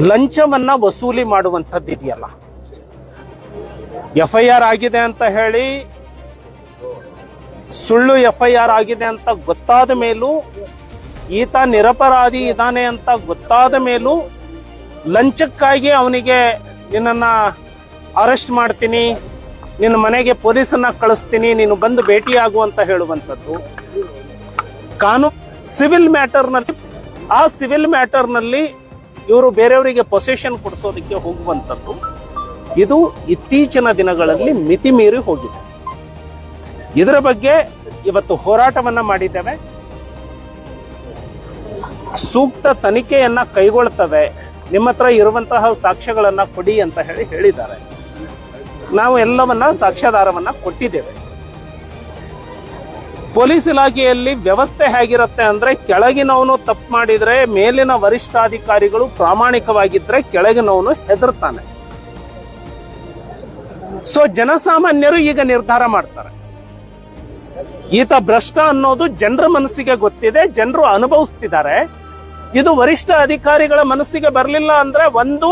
ಲಂಚವನ್ನ ವಸೂಲಿ ಮಾಡುವಂಥದ್ದು ಇದೆಯಲ್ಲ, FIR ಆಗಿದೆ ಅಂತ ಹೇಳಿ ಸುಳ್ಳು FIR ಆಗಿದೆ ಅಂತ ಗೊತ್ತಾದ ಮೇಲೂ, ಈತ ನಿರಪರಾಧಿ ಇದ್ದಾನೆ ಅಂತ ಗೊತ್ತಾದ ಮೇಲೂ ಲಂಚಕ್ಕಾಗಿ ಅವನಿಗೆ ನಿನ್ನನ್ನ ಅರೆಸ್ಟ್ ಮಾಡ್ತೀನಿ, ನಿನ್ನ ಮನೆಗೆ ಪೊಲೀಸನ್ನ ಕಳಿಸ್ತೀನಿ, ನೀನು ಬಂದು ಭೇಟಿಯಾಗು ಅಂತ ಹೇಳುವಂಥದ್ದು ಕಾನೂನು. ಸಿವಿಲ್ ಮ್ಯಾಟರ್ನಲ್ಲಿ, ಆ ಸಿವಿಲ್ ಮ್ಯಾಟರ್ನಲ್ಲಿ ಇವರು ಬೇರೆಯವರಿಗೆ ಪೊಸೆಷನ್ ಕೊಡಿಸೋದಕ್ಕೆ ಹೋಗುವಂಥದ್ದು, ಇದು ಇತ್ತೀಚಿನ ದಿನಗಳಲ್ಲಿ ಮಿತಿ ಮೀರಿ ಹೋಗಿದೆ. ಇದರ ಬಗ್ಗೆ ಇವತ್ತು ಹೋರಾಟವನ್ನ ಮಾಡಿದ್ದೇವೆ. ಸೂಕ್ತ ತನಿಖೆಯನ್ನ ಕೈಗೊಳ್ತವೆ, ನಿಮ್ಮ ಹತ್ರ ಇರುವಂತಹ ಸಾಕ್ಷ್ಯಗಳನ್ನ ಕೊಡಿ ಅಂತ ಹೇಳಿದ್ದಾರೆ. ನಾವು ಎಲ್ಲವನ್ನ ಸಾಕ್ಷ್ಯಾಧಾರವನ್ನ ಕೊಟ್ಟಿದ್ದೇವೆ. ಪೊಲೀಸ್ ಇಲಾಖೆಯಲ್ಲಿ ವ್ಯವಸ್ಥೆ ಹೇಗಿರುತ್ತೆ ಅಂದ್ರೆ, ಕೆಳಗಿನವನು ತಪ್ಪು ಮಾಡಿದ್ರೆ ಮೇಲಿನ ವರಿಷ್ಠಾಧಿಕಾರಿಗಳು ಪ್ರಾಮಾಣಿಕವಾಗಿದ್ರೆ ಕೆಳಗಿನವನು ಹೆದರ್ತಾನೆ. ಸೊ ಜನಸಾಮಾನ್ಯರು ಈಗ ನಿರ್ಧಾರ ಮಾಡ್ತಾರೆ. ಈತ ಭ್ರಷ್ಟ ಅನ್ನೋದು ಜನರ ಮನಸ್ಸಿಗೆ ಗೊತ್ತಿದೆ, ಜನರು ಅನುಭವಿಸ್ತಿದ್ದಾರೆ. ಇದು ವರಿಷ್ಠ ಅಧಿಕಾರಿಗಳ ಮನಸ್ಸಿಗೆ ಬರಲಿಲ್ಲ ಅಂದ್ರೆ, ಒಂದು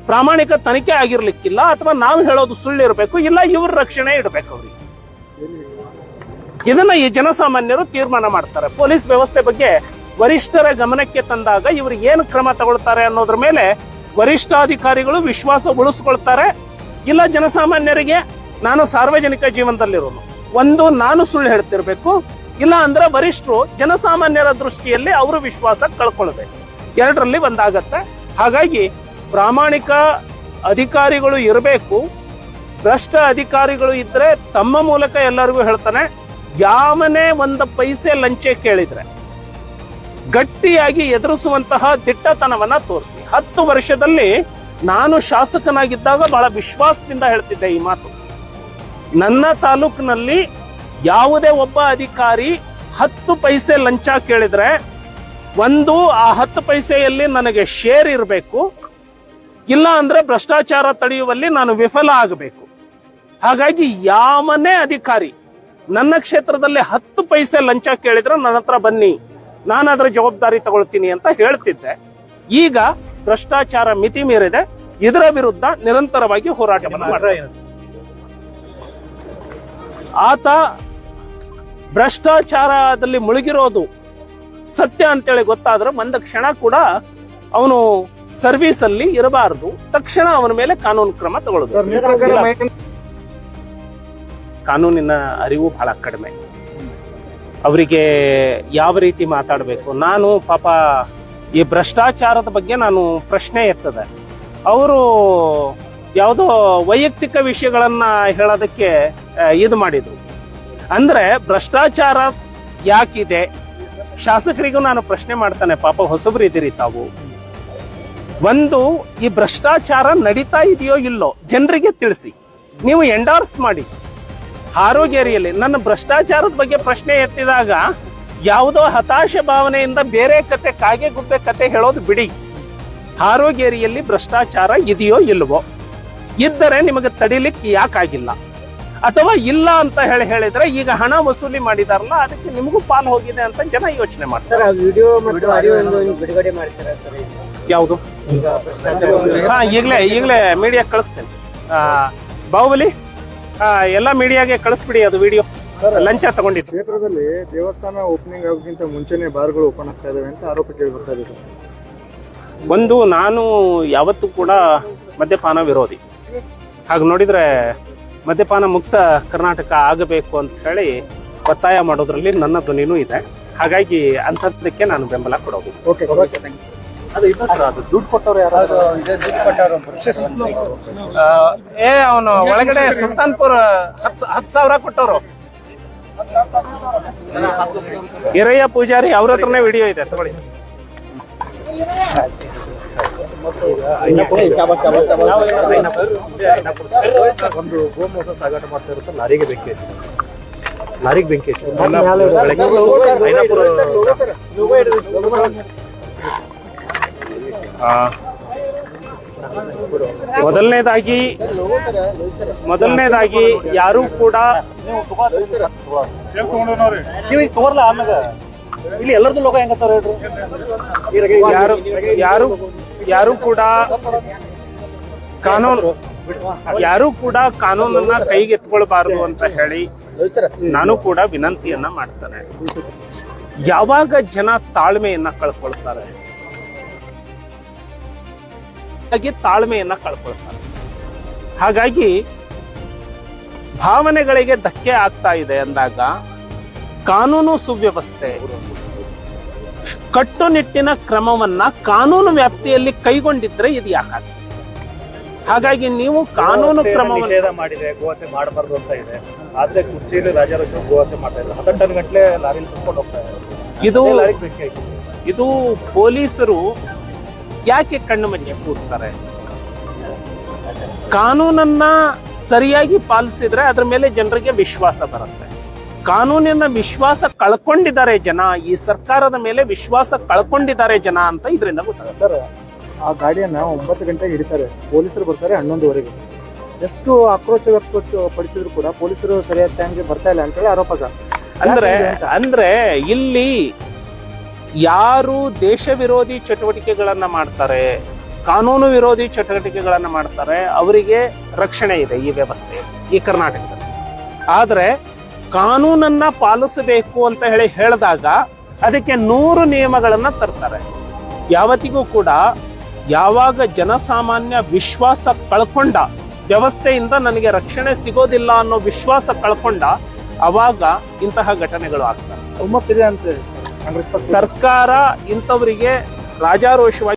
ಪ್ರಾಮಾಣಿಕ ತನಿಖೆ ಆಗಿರ್ಲಿಕ್ಕಿಲ್ಲ, ಅಥವಾ ನಾವು ಹೇಳೋದು ಸುಳ್ಳಿರ್ಬೇಕು, ಇಲ್ಲ ಇವ್ರ ರಕ್ಷಣೆ ಇಡಬೇಕು ಅವ್ರಿಗೆ. ಇದನ್ನ ಈ ಜನಸಾಮಾನ್ಯರು ತೀರ್ಮಾನ ಮಾಡ್ತಾರೆ. ಪೊಲೀಸ್ ವ್ಯವಸ್ಥೆ ಬಗ್ಗೆ ವರಿಷ್ಠರ ಗಮನಕ್ಕೆ ತಂದಾಗ ಇವರು ಏನು ಕ್ರಮ ತಗೊಳ್ತಾರೆ ಅನ್ನೋದ್ರ ಮೇಲೆ ವರಿಷ್ಠಾಧಿಕಾರಿಗಳು ವಿಶ್ವಾಸ ಉಳಿಸ್ಕೊಳ್ತಾರೆ. ಇಲ್ಲ ಜನಸಾಮಾನ್ಯರಿಗೆ, ನಾನು ಸಾರ್ವಜನಿಕ ಜೀವನದಲ್ಲಿರೋನು, ಒಂದು ನಾನು ಸುಳ್ಳು ಹೇಳ್ತಿರ್ಬೇಕು, ಇಲ್ಲ ಅಂದ್ರೆ ವರಿಷ್ಠರು ಜನಸಾಮಾನ್ಯರ ದೃಷ್ಟಿಯಲ್ಲಿ ಅವರು ವಿಶ್ವಾಸ ಕಳ್ಕೊಳ್ಬೇಕು. ಎರಡರಲ್ಲಿ ಒಂದಾಗತ್ತೆ. ಹಾಗಾಗಿ ಪ್ರಾಮಾಣಿಕ ಅಧಿಕಾರಿಗಳು ಇರಬೇಕು. ಭ್ರಷ್ಟ ಅಧಿಕಾರಿಗಳು ಇದ್ರೆ ತಮ್ಮ ಮೂಲಕ ಎಲ್ಲರಿಗೂ ಹೇಳ್ತಾನೆ, ಯಾವನೇ ಒಂದು ಪೈಸೆ ಲಂಚ ಕೇಳಿದ್ರೆ ಗಟ್ಟಿಯಾಗಿ ಎದುರಿಸುವಂತಹ ದಿಟ್ಟತನವನ್ನ ತೋರಿಸಿ. 10 ವರ್ಷದಲ್ಲಿ ನಾನು ಶಾಸಕನಾಗಿದ್ದಾಗ ಬಹಳ ವಿಶ್ವಾಸದಿಂದ ಹೇಳ್ತಿದ್ದೆ ಈ ಮಾತು. ನನ್ನ ತಾಲೂಕಿನಲ್ಲಿ ಯಾವುದೇ ಒಬ್ಬ ಅಧಿಕಾರಿ 10 ಪೈಸೆ ಲಂಚ ಕೇಳಿದ್ರೆ, ಒಂದು ಆ 10 ಪೈಸೆಯಲ್ಲಿ ನನಗೆ ಶೇರ್ ಇರಬೇಕು, ಇಲ್ಲ ಅಂದ್ರೆ ಭ್ರಷ್ಟಾಚಾರ ತಡೆಯುವಲ್ಲಿ ನಾನು ವಿಫಲ ಆಗಬೇಕು. ಹಾಗಾಗಿ ಯಾವನೇ ಅಧಿಕಾರಿ ನನ್ನ ಕ್ಷೇತ್ರದಲ್ಲಿ 10 ಪೈಸೆ ಲಂಚ ಕೇಳಿದ್ರೆ ನನ್ನ ಹತ್ರ ಬನ್ನಿ, ನಾನು ಅದರ ಜವಾಬ್ದಾರಿ ತಗೊಳ್ತೀನಿ ಅಂತ ಹೇಳ್ತಿದ್ದೆ. ಈಗ ಭ್ರಷ್ಟಾಚಾರ ಮಿತಿ ಮೀರಿದೆ. ಇದರ ವಿರುದ್ಧ ನಿರಂತರವಾಗಿ ಹೋರಾಟವನ್ನು ಮಾಡ್ತಾರೆ. ಆತ ಭ್ರಷ್ಟಾಚಾರದಲ್ಲಿ ಮುಳುಗಿರೋದು ಸತ್ಯ ಅಂತೇಳಿ ಗೊತ್ತಾದ್ರೆ ಒಂದು ಕ್ಷಣ ಕೂಡ ಅವನು ಸರ್ವಿಸ್ ಅಲ್ಲಿ ಇರಬಾರದು. ತಕ್ಷಣ ಅವನ ಮೇಲೆ ಕಾನೂನು ಕ್ರಮ ತಗೊಳ್ಳೋದು. ಕಾನೂನಿನ ಅರಿವು ಬಹಳ ಕಡಿಮೆ. ಅವರಿಗೆ ಯಾವ ರೀತಿ ಮಾತಾಡಬೇಕು. ನಾನು ಪಾಪ ಈ ಭ್ರಷ್ಟಾಚಾರದ ಬಗ್ಗೆ ನಾನು ಪ್ರಶ್ನೆ ಎತ್ತದೆ, ಅವರು ಯಾವುದೋ ವೈಯಕ್ತಿಕ ವಿಷಯಗಳನ್ನ ಹೇಳೋದಕ್ಕೆ ಇದು ಮಾಡಿದ್ರು. ಅಂದ್ರೆ ಭ್ರಷ್ಟಾಚಾರ ಯಾಕಿದೆ, ಶಾಸಕರಿಗೂ ನಾನು ಪ್ರಶ್ನೆ ಮಾಡ್ತಾನೆ, ಪಾಪ ಹೊಸಬ್ರು ಇದ್ದೀರಿ ತಾವು. ಒಂದು, ಈ ಭ್ರಷ್ಟಾಚಾರ ನಡೀತಾ ಇದೆಯೋ ಇಲ್ಲೋ ಜನರಿಗೆ ತಿಳಿಸಿ, ನೀವು ಎಂಡಾರ್ಸ್ ಮಾಡಿ. ಆರೋಗ್ಯರಿಯಲ್ಲಿ ನನ್ನ ಭ್ರಷ್ಟಾಚಾರದ ಬಗ್ಗೆ ಪ್ರಶ್ನೆ ಎತ್ತಿದಾಗ ಯಾವುದೋ ಹತಾಶೆ ಭಾವನೆಯಿಂದ ಬೇರೆ ಕತೆ, ಕಾಗೆ ಗುಬ್ಬೆ ಕತೆ ಹೇಳೋದು ಬಿಡಿ. ಆರೋಗ್ಯರಿಯಲ್ಲಿ ಭ್ರಷ್ಟಾಚಾರ ಇದೆಯೋ ಇಲ್ವೋ, ಇದ್ದರೆ ನಿಮಗೆ ತಡಿಲಿಕ್ಕೆ ಯಾಕಾಗಿಲ್ಲ, ಅಥವಾ ಇಲ್ಲ ಅಂತ ಹೇಳಿದ್ರೆ ಈಗ ಹಣ ವಸೂಲಿ ಮಾಡಿದಾರಲ್ಲ ಅದಕ್ಕೆ ನಿಮಗೂ ಪಾಲು ಹೋಗಿದೆ ಅಂತ ಜನ ಯೋಚನೆ ಮಾಡ್ತಾರೆ. ಯಾವುದು? ಈಗಲೇ ಮೀಡಿಯಾ ಕಳಿಸ್ತೇನೆ. ಬಾಹುಬಲಿ ಎಲ್ಲ ಮೀಡಿಯಾಗೆ ಕಳಿಸ್ಬಿಡಿ ಅದು ವಿಡಿಯೋ. ಲಂಚ ತಗೊಂಡಿದ್ದು ಕ್ಷೇತ್ರದಲ್ಲಿ ದೇವಸ್ಥಾನ ಓಪನಿಂಗ್ ಆಗೋಕ್ಕಿಂತ ಮುಂಚೆನೆ ಬಾರ್ಗಳು ಓಪನ್ ಆಗ್ತಾ ಇದಾವೆ ಅಂತ ಆರೋಪ ಕೇಳಿ ಬರ್ತಾ ಇದೆ. ಒಂದು, ನಾನು ಯಾವತ್ತೂ ಕೂಡ ಮದ್ಯಪಾನ ವಿರೋಧಿ. ಹಾಗೆ ನೋಡಿದ್ರೆ ಮದ್ಯಪಾನ ಮುಕ್ತ ಕರ್ನಾಟಕ ಆಗಬೇಕು ಅಂತ ಹೇಳಿ ಒತ್ತಾಯ ಮಾಡೋದ್ರಲ್ಲಿ ನನ್ನ ಧ್ವನಿನೂ ಇದೆ. ಹಾಗಾಗಿ ಅಂಥದ್ದಕ್ಕೆ ನಾನು ಬೆಂಬಲ ಕೊಡೋದು. ದುಡ್ಡು ಕೊಟ್ಟವ್ರು ಯಾರು? ಅವನು ಒಳಗಡೆ ಸುಲ್ತಾನ್ಪುರ್ 10,000 ಕೊಟ್ಟವರು, ಹಿರಯ್ಯ ಪೂಜಾರಿ, ಅವ್ರ ಹತ್ರನೇ ವಿಡಿಯೋ ಇದೆ, ತಗೊಳ್ಳಿ. ಒಂದು ಗೋಮೋಸ ಸಾಗಾಟ ಮಾಡ್ತಾ ಇರುತ್ತೆ, ಲಾರಿಗೆ ಬೆಂಕಿ ಹಚ್ಚಿ ಮೊದಲನೇದಾಗಿ ಯಾರು ಕೂಡ ಇಲ್ಲಿ ಎಲ್ಲರದ್ದು ಲೋಕ ಹೆಂಗತ್ತಾರ ಹೇಳ್ರಿ. ಯಾರು ಕೂಡ ಕಾನೂನನ್ನ ಕೈಗೆತ್ಕೊಳ್ಬಾರದು ಅಂತ ಹೇಳಿ ನಾನು ಕೂಡ ವಿನಂತಿಯನ್ನ ಮಾಡ್ತೇನೆ. ಯಾವಾಗ ಜನ ತಾಳ್ಮೆಯನ್ನ ಕಳ್ಕೊಳ್ತಾರೆ, ತಾಳ್ಮೆಯನ್ನ ಕಳ್ಕೊಳ್ತಾರೆ. ಹಾಗಾಗಿ ಭಾವನೆಗಳಿಗೆ ಧಕ್ಕೆ ಆಗ್ತಾ ಇದೆ ಅಂದಾಗ ಕಾನೂನು ಸುವ್ಯವಸ್ಥೆ, ಕಟ್ಟುನಿಟ್ಟಿನ ಕ್ರಮವನ್ನ ಕಾನೂನು ವ್ಯಾಪ್ತಿಯಲ್ಲಿ ಕೈಗೊಂಡಿದ್ರೆ ಇದು ಯಾಕಾಗ್ತದೆ? ಹಾಗಾಗಿ ನೀವು ಕಾನೂನು ಕ್ರಮವನ್ನು ನಿಷೇಧ ಮಾಡಿದೆ, ಗೋಹತ್ಯೆ ಮಾಡಬಾರ್ದು ಅಂತ ಇದೆ. ಆದ್ರೆ ಕುರ್ಚಿಯಲ್ಲಿ ರಾಜಾರೋಷ ಗೋಹತ್ಯೆ ಮಾಡ್ತಾ ಇಲ್ಲ. 10 ಟನ್ ಗಂಟ್ಲೆ ಲಾರಿಲಿ ತುಂಬಿಕೊಂಡು ಹೋಗ್ತಾ ಇದ್ದಾರೆ. ಇದು ಪೊಲೀಸರು ಯಾಕೆ ಕಣ್ಣು ಮುಚ್ಚಿ ಕೂಡ್ತಾರೆ? ಕಾನೂನನ್ನ ಸರಿಯಾಗಿ ಪಾಲಿಸಿದ್ರೆ ಅದ್ರ ಮೇಲೆ ಜನರಿಗೆ ವಿಶ್ವಾಸ ಬರುತ್ತೆ. ಕಾನೂನಿನ ವಿಶ್ವಾಸ ಕಳ್ಕೊಂಡಿದ್ದಾರೆ ಜನ, ಈ ಸರ್ಕಾರದ ಮೇಲೆ ವಿಶ್ವಾಸ ಕಳ್ಕೊಂಡಿದ್ದಾರೆ ಜನ ಅಂತ ಇದರಿಂದ ಗೊತ್ತಾಗುತ್ತೆ. ಸರ್, ಆ ಗಾಡಿಯನ್ನ 9 ಗಂಟೆಗೆ ಹಿಡಿತಾರೆ, ಪೊಲೀಸರು ಬರ್ತಾರೆ 11ವರೆಗೆ. ಎಷ್ಟು ಆಕ್ರೋಶ ವ್ಯಕ್ತಪಡಿಸಿದ್ರು ಕೂಡ ಪೊಲೀಸರು ಸರಿಯಾದ ಟೈಮ್ಗೆ ಬರ್ತಾ ಇಲ್ಲ ಅಂತೇಳಿ ಆರೋಪ. ಅಂದ್ರೆ ಇಲ್ಲಿ ಯಾರು ದೇಶ ವಿರೋಧಿ ಚಟುವಟಿಕೆಗಳನ್ನ ಮಾಡ್ತಾರೆ, ಕಾನೂನು ವಿರೋಧಿ ಚಟುವಟಿಕೆಗಳನ್ನ ಮಾಡ್ತಾರೆ, ಅವರಿಗೆ ರಕ್ಷಣೆ ಇದೆ ಈ ವ್ಯವಸ್ಥೆ ಈ ಕರ್ನಾಟಕದಲ್ಲಿ. ಆದ್ರೆ ಕಾನೂನನ್ನ ಪಾಲಿಸಬೇಕು ಅಂತ ಹೇಳಿದಾಗ ಅದಕ್ಕೆ 100 ನಿಯಮಗಳನ್ನ ತರ್ತಾರೆ. ಯಾವತ್ತಿಗೂ ಕೂಡ ಯಾವಾಗ ಜನಸಾಮಾನ್ಯ ವಿಶ್ವಾಸ ಕಳ್ಕೊಂಡ, ವ್ಯವಸ್ಥೆಯಿಂದ ನನಗೆ ರಕ್ಷಣೆ ಸಿಗೋದಿಲ್ಲ ಅನ್ನೋ ವಿಶ್ವಾಸ ಕಳ್ಕೊಂಡ, ಅವಾಗ ಇಂತಹ ಘಟನೆಗಳು ಆಗ್ತವೆ. ಒಮ್ಮತ್ತಿದೆ ಅಂತ ಸರ್ಕಾರ ಇಂಥವರಿಗೆ ರಾಜಾರೋಷವಾಗಿ